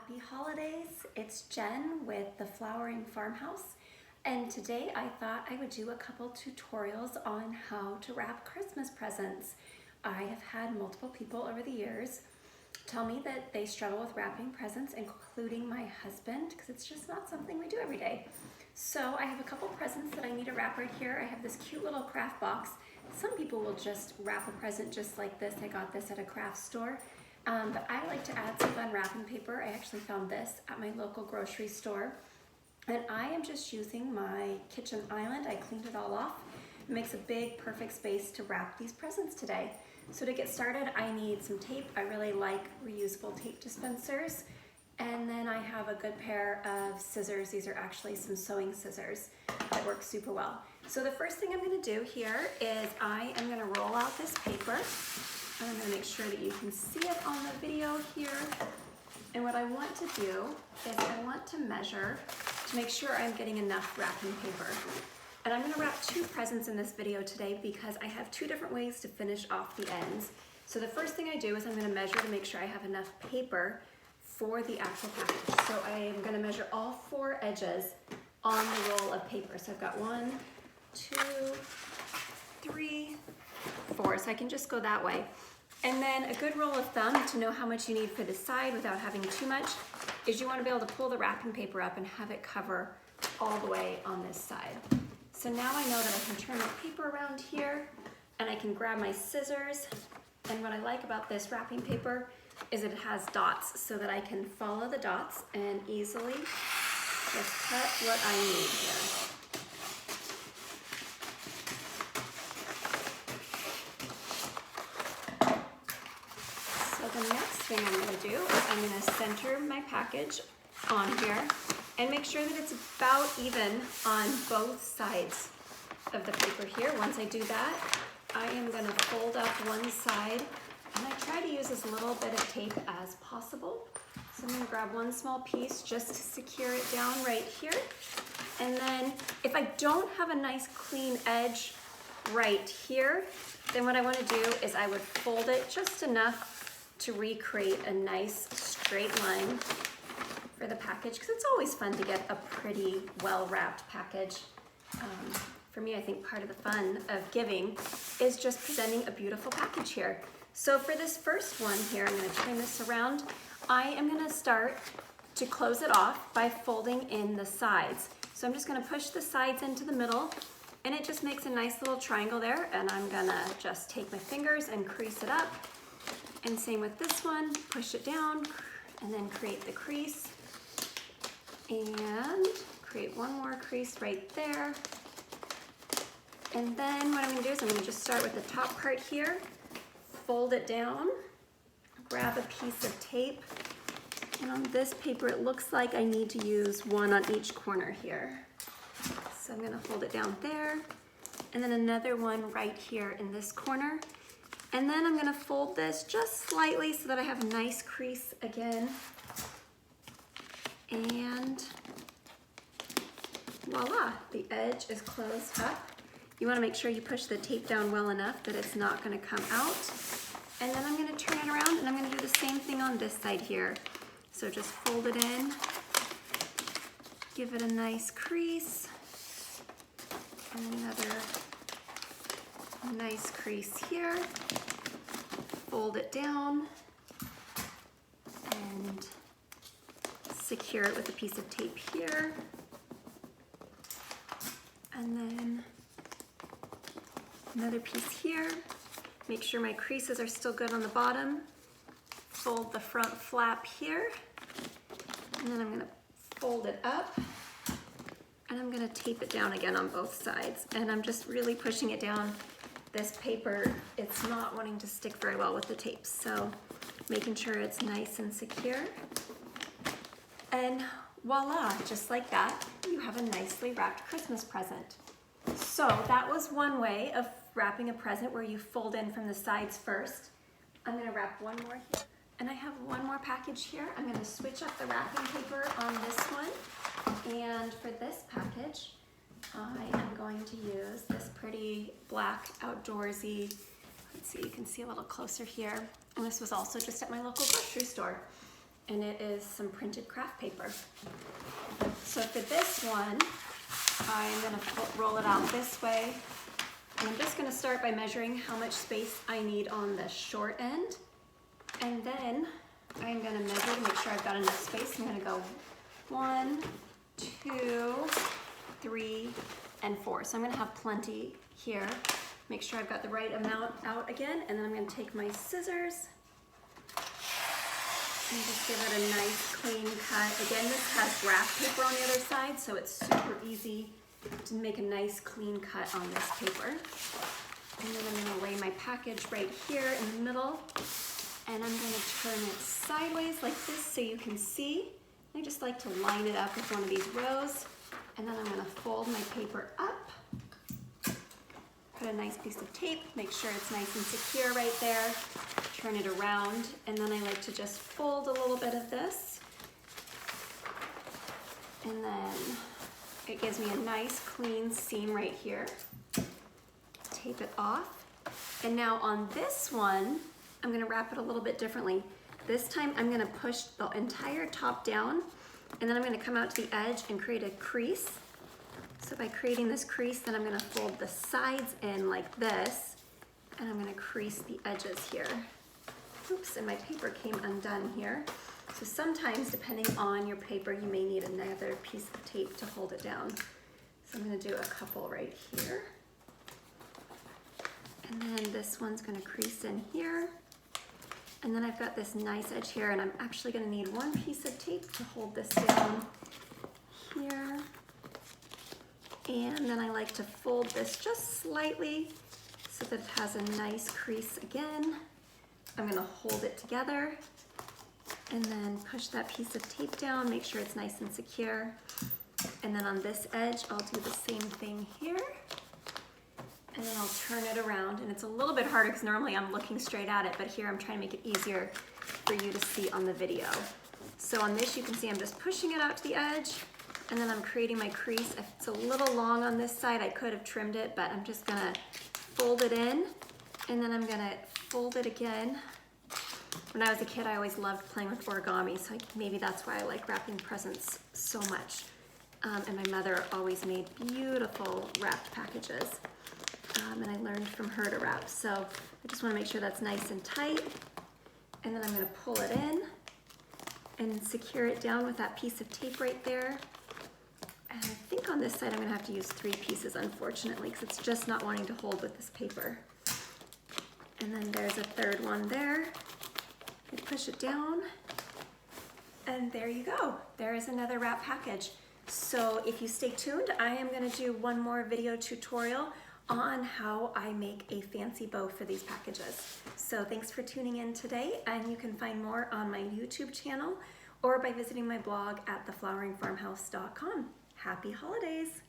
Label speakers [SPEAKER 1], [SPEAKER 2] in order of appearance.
[SPEAKER 1] Happy holidays. It's Jen with the Flowering Farmhouse, and today I thought I would do a couple tutorials on how to wrap Christmas presents. I have had multiple people over the years tell me that they struggle with wrapping presents, including my husband, because it's just not something we do every day. So I have a couple presents that I need to wrap right here. I have this cute little craft box. Some people will just wrap a present just like this. I got this at a craft store. But I like to add some fun wrapping paper. I actually found this at my local grocery store. And I am just using my kitchen island. I cleaned it all off. It makes a big, perfect space to wrap these presents today. So to get started, I need some tape. I really like reusable tape dispensers. And then I have a good pair of scissors. These are actually some sewing scissors that work super well. So the first thing I'm gonna do here is I am gonna roll out this paper. I'm going to make sure that you can see it on the video here. And what I want to do is I want to measure to make sure I'm getting enough wrapping paper. And I'm going to wrap two presents in this video today because I have two different ways to finish off the ends. So the first thing I do is I'm going to measure to make sure I have enough paper for the actual package. So I am going to measure all four edges on the roll of paper. So I've got 1, 2, 3, 4. So I can just go that way. And then a good rule of thumb to know how much you need for the side without having too much is you want to be able to pull the wrapping paper up and have it cover all the way on this side. So now I know that I can turn the paper around here and I can grab my scissors. And what I like about this wrapping paper is it has dots so that I can follow the dots and easily just cut what I need here. The next thing I'm going to do is I'm going to center my package on here and make sure that it's about even on both sides of the paper here. Once I do that, I am going to fold up one side and I try to use as little bit of tape as possible. So I'm going to grab one small piece just to secure it down right here. And then if I don't have a nice clean edge right here, then what I want to do is I would fold it just enough to recreate a nice straight line for the package, because it's always fun to get a pretty well-wrapped package. For me, I think part of the fun of giving is just presenting a beautiful package here. So for this first one here, I'm going to turn this around. I am going to start to close it off by folding in the sides. So I'm just going to push the sides into the middle, and it just makes a nice little triangle there, and I'm going to just take my fingers and crease it up. And same with this one, push it down and then create the crease and create one more crease right there. And then what I'm gonna do is I'm gonna just start with the top part here, fold it down, grab a piece of tape, and on this paper it looks like I need to use one on each corner here. So I'm gonna fold it down there, and then another one right here in this corner. And then I'm gonna fold this just slightly so that I have a nice crease again. And voila, the edge is closed up. You wanna make sure you push the tape down well enough that it's not gonna come out. And then I'm gonna turn it around and I'm gonna do the same thing on this side here. So just fold it in, give it a nice crease, and another nice crease here. Fold it down and secure it with a piece of tape here. And then another piece here. Make sure my creases are still good on the bottom. Fold the front flap here. And then I'm gonna fold it up. And I'm gonna tape it down again on both sides. And I'm just really pushing it down. This paper, it's not wanting to stick very well with the tape, so making sure it's nice and secure. And voila, just like that, you have a nicely wrapped Christmas present. So that was one way of wrapping a present where you fold in from the sides first. I'm gonna wrap one more here. And I have one more package here. I'm gonna switch up the wrapping paper on this one. And for this package, I am going to use this pretty black outdoorsy, let's see, you can see a little closer here. And this was also just at my local grocery store. and it is some printed craft paper. So for this one, I'm gonna roll it out this way, and I'm just gonna start by measuring how much space I need on the short end, and then I'm gonna measure to make sure I've got enough space. I'm gonna go 1, 2, 3, and 4. So I'm gonna have plenty here. Make sure I've got the right amount out again, and then I'm gonna take my scissors and just give it a nice clean cut. Again, this has graph paper on the other side, so it's super easy to make a nice clean cut on this paper. And then I'm gonna lay my package right here in the middle, and I'm gonna turn it sideways like this so you can see. I just like to line it up with one of these rows, and then I'm gonna fold my paper up, put a nice piece of tape, make sure it's nice and secure right there, turn it around, and then I like to just fold a little bit of this, and then it gives me a nice clean seam right here. Tape it off, and now on this one, I'm gonna wrap it a little bit differently. This time I'm gonna push the entire top down, and then I'm gonna come out to the edge and create a crease. So by creating this crease, then I'm gonna fold the sides in like this, and I'm gonna crease the edges here. Oops, and my paper came undone here. So sometimes, depending on your paper, you may need another piece of tape to hold it down. So I'm gonna do a couple right here. And then this one's gonna crease in here. And then I've got this nice edge here, and I'm actually gonna need one piece of tape to hold this down here. And then I like to fold this just slightly so that it has a nice crease again. I'm gonna hold it together and then push that piece of tape down, make sure it's nice and secure. And then on this edge, I'll do the same thing here. And then I'll turn it around, and it's a little bit harder because normally I'm looking straight at it, but here I'm trying to make it easier for you to see on the video. So on this, you can see I'm just pushing it out to the edge, and then I'm creating my crease. If it's a little long on this side, I could have trimmed it, but I'm just gonna fold it in, and then I'm gonna fold it again. When I was a kid, I always loved playing with origami, so maybe that's why I like wrapping presents so much. And my mother always made beautiful wrapped packages. And I learned from her to wrap. So I just wanna make sure that's nice and tight. And then I'm gonna pull it in and secure it down with that piece of tape right there. And I think on this side I'm gonna have to use 3 pieces, unfortunately, because it's just not wanting to hold with this paper. And then there's a third one there. I push it down, and there you go. There is another wrap package. So if you stay tuned, I am gonna do one more video tutorial on how I make a fancy bow for these packages. So thanks for tuning in today, and you can find more on my YouTube channel or by visiting my blog at thefloweringfarmhouse.com. Happy holidays!